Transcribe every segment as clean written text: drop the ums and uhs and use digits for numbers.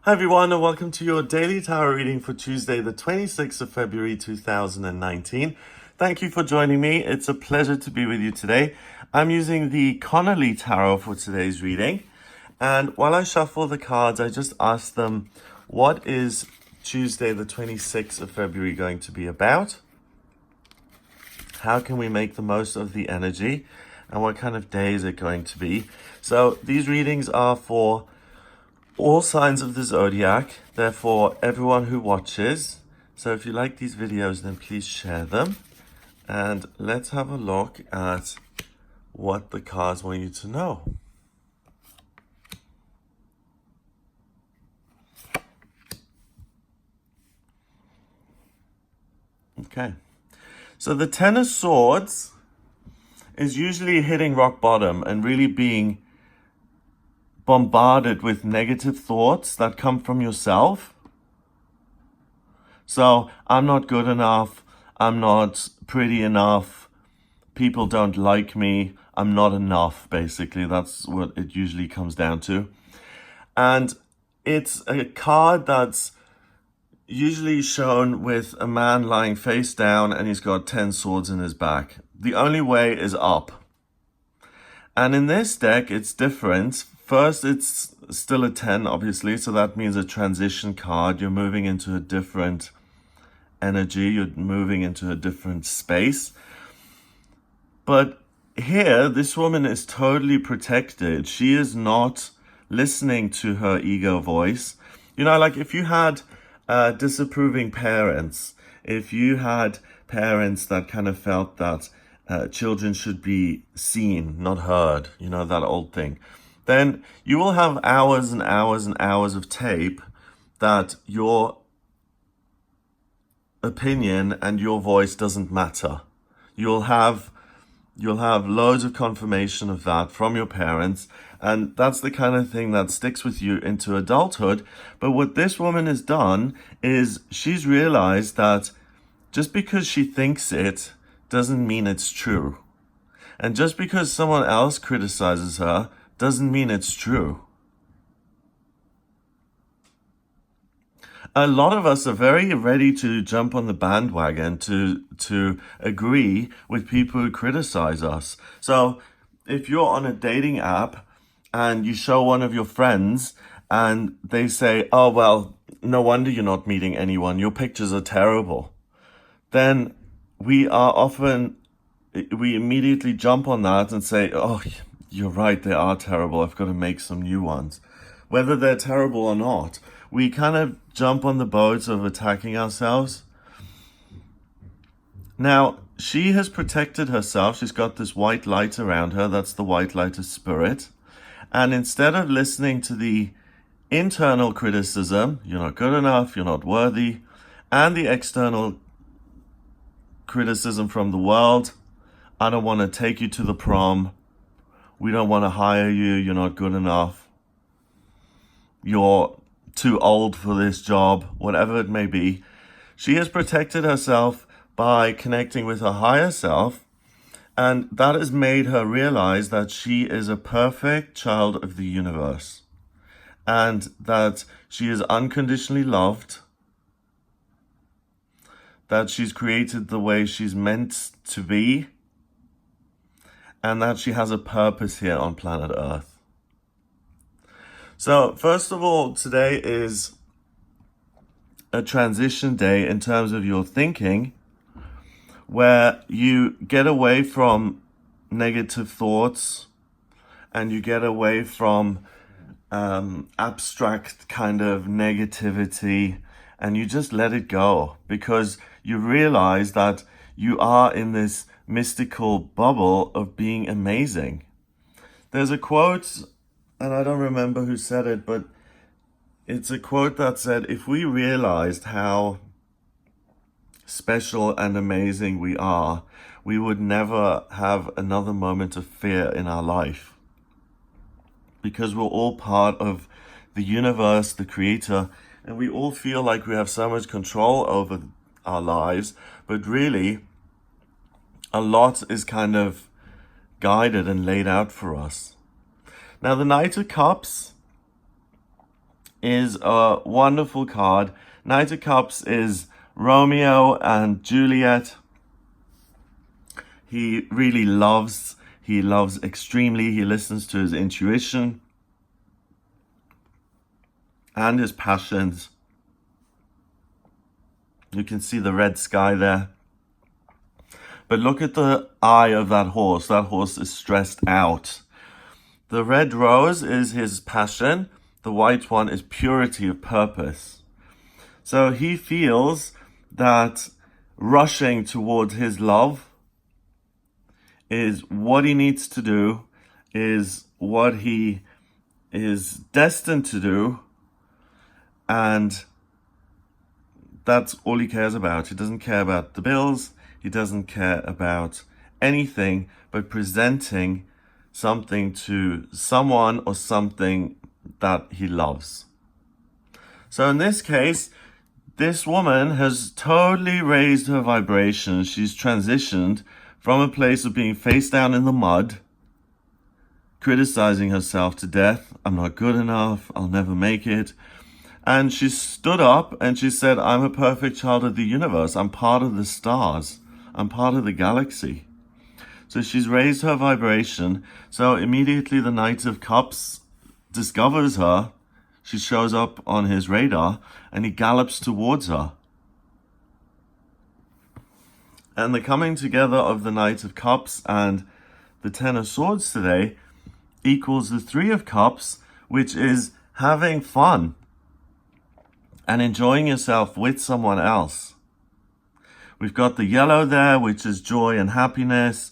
Hi everyone, and welcome to your daily tarot reading for Tuesday, the 26th of February 2019. Thank you for joining me. It's a pleasure to be with you today. I'm using the Connolly Tarot for today's reading. And while I shuffle the cards, I just ask them, what is Tuesday, the 26th of February going to be about? How can we make the most of the energy? And what kind of day is it going to be? So these readings are for all signs of the zodiac, therefore everyone who watches. So if you like these videos, then please share them. And let's have a look at what the cards want you to know. Okay. So the Ten of Swords is usually hitting rock bottom and really being bombarded with negative thoughts that come from yourself. So I'm not good enough, I'm not pretty enough, people don't like me, I'm not enough, basically. That's what it usually comes down to. And it's a card that's usually shown with a man lying face down and he's got 10 swords in his back. The only way is up. And in this deck, it's different. First, it's still a 10, obviously, so that means a transition card. You're moving into a different energy. You're moving into a different space. But here, this woman is totally protected. She is not listening to her ego voice. You know, like if you had disapproving parents, if you had parents that kind of felt that children should be seen, not heard, you know, that old thing, then you will have hours and hours and hours of tape that your opinion and your voice doesn't matter. You'll have loads of confirmation of that from your parents, and that's the kind of thing that sticks with you into adulthood. But what this woman has done is she's realized that just because she thinks it doesn't mean it's true. And just because someone else criticizes her doesn't mean it's true. A lot of us are very ready to jump on the bandwagon to agree with people who criticize us. So if you're on a dating app and you show one of your friends and they say, oh, well, no wonder you're not meeting anyone, your pictures are terrible, then we immediately jump on that and say, oh, you're right, they are terrible, I've got to make some new ones. Whether they're terrible or not, we kind of jump on the boat of attacking ourselves. Now, she has protected herself. She's got this white light around her. That's the white light of spirit. And instead of listening to the internal criticism, you're not good enough, you're not worthy, and the external criticism from the world, I don't want to take you to the prom, we don't want to hire you, you're not good enough, you're too old for this job, whatever it may be, she has protected herself by connecting with her higher self, and that has made her realize that she is a perfect child of the universe, and that she is unconditionally loved, that she's created the way she's meant to be, and that she has a purpose here on planet Earth. So, first of all, today is a transition day in terms of your thinking, where you get away from negative thoughts and you get away from abstract kind of negativity, and you just let it go because you realize that you are in this mystical bubble of being amazing. There's a quote, and I don't remember who said it, but it's a quote that said, if we realized how special and amazing we are, we would never have another moment of fear in our life. Because we're all part of the universe, the creator, and we all feel like we have so much control over our lives, but really, a lot is kind of guided and laid out for us. Now, the Knight of Cups is a wonderful card. Knight of Cups is Romeo and Juliet. He really loves, extremely. He listens to his intuition and his passions. You can see the red sky there. But look at the eye of that horse. That horse is stressed out. The red rose is his passion. The white one is purity of purpose. So he feels that rushing towards his love is what he needs to do, is what he is destined to do, and that's all he cares about. He doesn't care about the bills. He doesn't care about anything but presenting something to someone or something that he loves. So in this case, this woman has totally raised her vibration. She's transitioned from a place of being face down in the mud, criticizing herself to death. I'm not good enough. I'll never make it. And she stood up and she said, I'm a perfect child of the universe. I'm part of the stars. I'm part of the galaxy. So she's raised her vibration. So immediately the Knight of Cups discovers her. She shows up on his radar and he gallops towards her. And the coming together of the Knight of Cups and the Ten of Swords today equals the Three of Cups, which is having fun and enjoying yourself with someone else. We've got the yellow there, which is joy and happiness.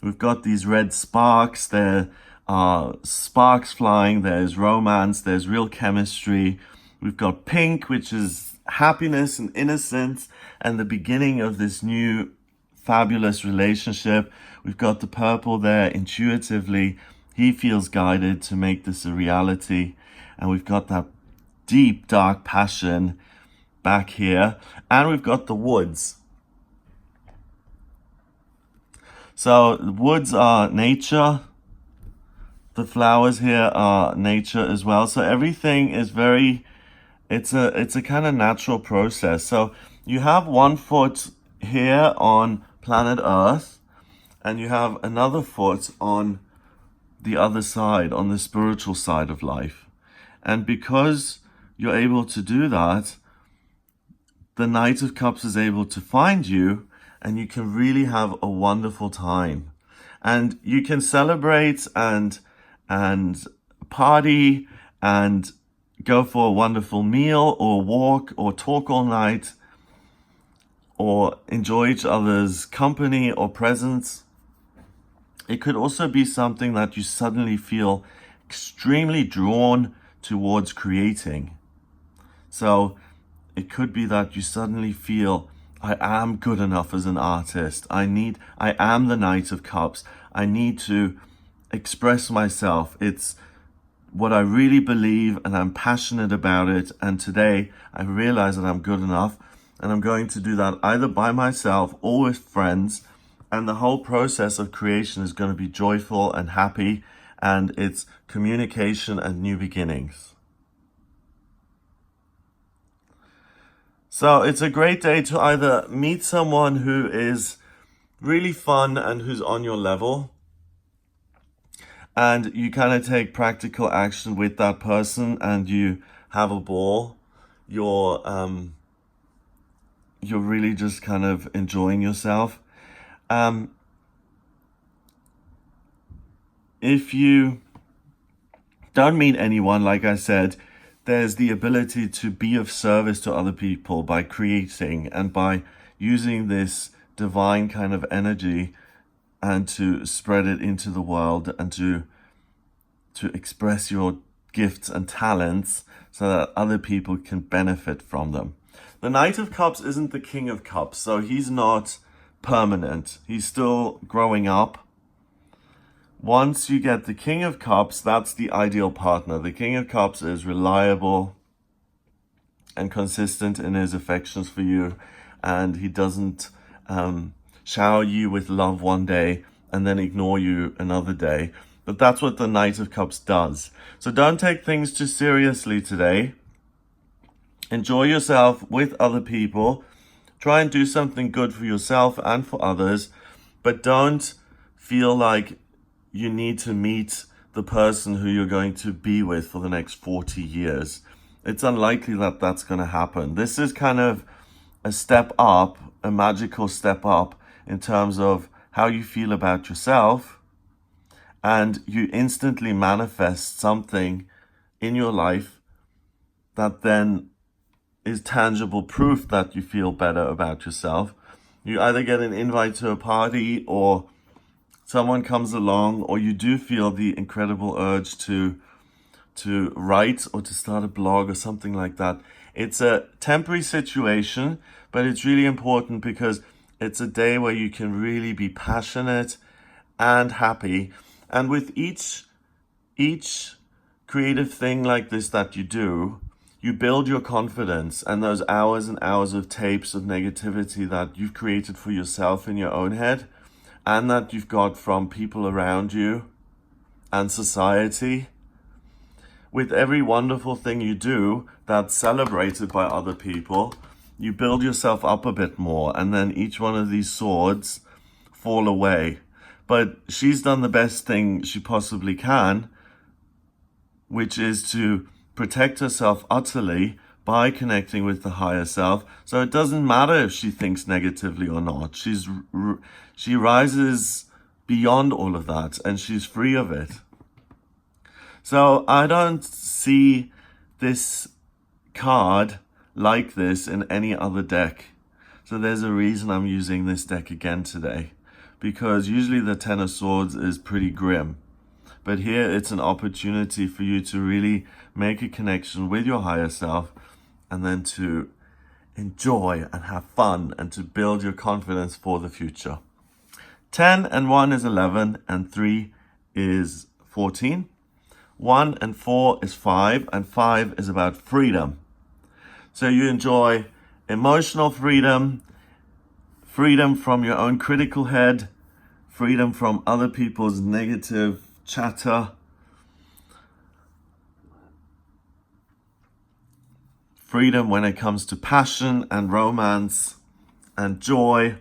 We've got these red sparks. There are sparks flying. There's romance. There's real chemistry. We've got pink, which is happiness and innocence and the beginning of this new fabulous relationship. We've got the purple there. Intuitively, he feels guided to make this a reality. And we've got that deep, dark passion back here. And we've got the woods. So the woods are nature. The flowers here are nature as well. So everything is very, it's a kind of natural process. So you have one foot here on planet Earth, and you have another foot on the other side, on the spiritual side of life. And because you're able to do that, the Knight of Cups is able to find you, and you can really have a wonderful time. And you can celebrate and party and go for a wonderful meal or walk or talk all night or enjoy each other's company or presence. It could also be something that you suddenly feel extremely drawn towards creating. So it could be that you suddenly feel, I am good enough as an artist. I am the Knight of Cups. I need to express myself. It's what I really believe and I'm passionate about it. And today I realize that I'm good enough and I'm going to do that either by myself or with friends. And the whole process of creation is going to be joyful and happy, and it's communication and new beginnings. So it's a great day to either meet someone who is really fun and who's on your level, and you kind of take practical action with that person and you have a ball. You're really just kind of enjoying yourself. If you don't meet anyone, like I said, there's the ability to be of service to other people by creating and by using this divine kind of energy and to spread it into the world and to express your gifts and talents so that other people can benefit from them. The Knight of Cups isn't the King of Cups, so he's not permanent. He's still growing up. Once you get the King of Cups, that's the ideal partner. The King of Cups is reliable and consistent in his affections for you, and he doesn't shower you with love one day and then ignore you another day. But that's what the Knight of Cups does. So don't take things too seriously today. Enjoy yourself with other people. Try and do something good for yourself and for others, but don't feel like you need to meet the person who you're going to be with for the next 40 years. It's unlikely that that's going to happen. This is kind of a step up, a magical step up in terms of how you feel about yourself, and you instantly manifest something in your life that then is tangible proof that you feel better about yourself. You either get an invite to a party, or someone comes along, or you do feel the incredible urge to write or to start a blog or something like that. It's a temporary situation, but it's really important because it's a day where you can really be passionate and happy. And with each creative thing like this that you do, you build your confidence, and those hours and hours of tapes of negativity that you've created for yourself in your own head, and that you've got from people around you and society. With every wonderful thing you do that's celebrated by other people, you build yourself up a bit more, and then each one of these swords fall away. But she's done the best thing she possibly can, which is to protect herself utterly by connecting with the higher self. So it doesn't matter if she thinks negatively or not. She rises beyond all of that, and she's free of it. So I don't see this card like this in any other deck. So there's a reason I'm using this deck again today, because usually the Ten of Swords is pretty grim. But here it's an opportunity for you to really make a connection with your higher self, and then to enjoy and have fun and to build your confidence for the future. 10 and 1 is 11, and 3 is 14. 1 and 4 is 5, and 5 is about freedom. So you enjoy emotional freedom, freedom from your own critical head, freedom from other people's negative chatter, freedom when it comes to passion and romance and joy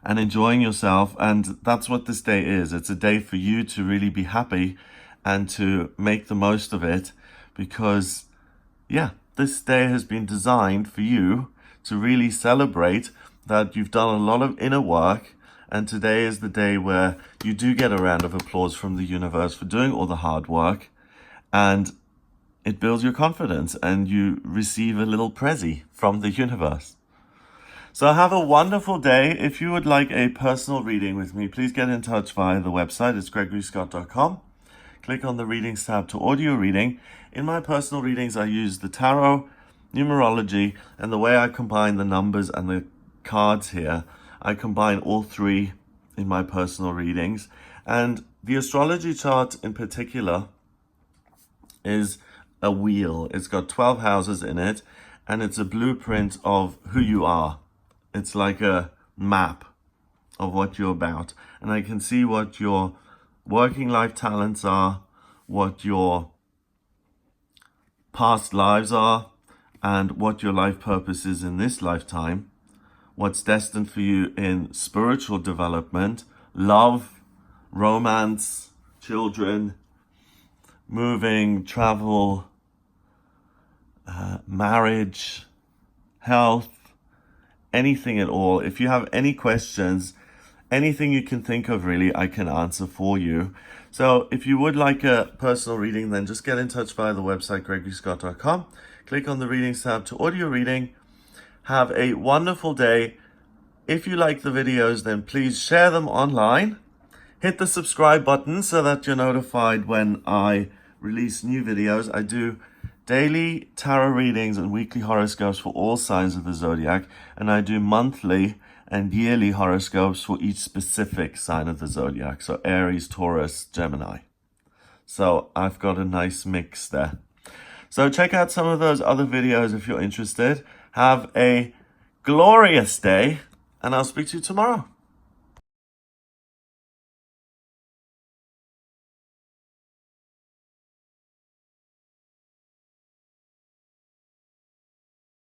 and enjoying yourself. And that's what this day is. It's a day for you to really be happy and to make the most of it, because this day has been designed for you to really celebrate that you've done a lot of inner work. And today is the day where you do get a round of applause from the universe for doing all the hard work, and it builds your confidence, and you receive a little prezi from the universe. So have a wonderful day. If you would like a personal reading with me, please get in touch via the website. It's gregoryscott.com. Click on the readings tab to audio reading. In my personal readings, I use the tarot, numerology, and the way I combine the numbers and the cards here. I combine all three in my personal readings. And the astrology chart in particular is a wheel. It's got 12 houses in it, and it's a blueprint of who you are. It's like a map of what you're about. And I can see what your working life talents are, what your past lives are, and what your life purpose is in this lifetime, what's destined for you in spiritual development, love, romance, children, moving, travel, marriage, health, anything at all. If you have any questions, anything you can think of really, I can answer for you. So if you would like a personal reading, then just get in touch via the website gregoryscott.com. Click on the readings tab to audio reading. Have a wonderful day. If you like the videos, then please share them online. Hit the subscribe button so that you're notified when I release new videos. I do daily tarot readings and weekly horoscopes for all signs of the zodiac, and I do monthly and yearly horoscopes for each specific sign of the zodiac. So Aries, Taurus, Gemini. So I've got a nice mix there. So check out some of those other videos if you're interested. Have a glorious day, and I'll speak to you tomorrow.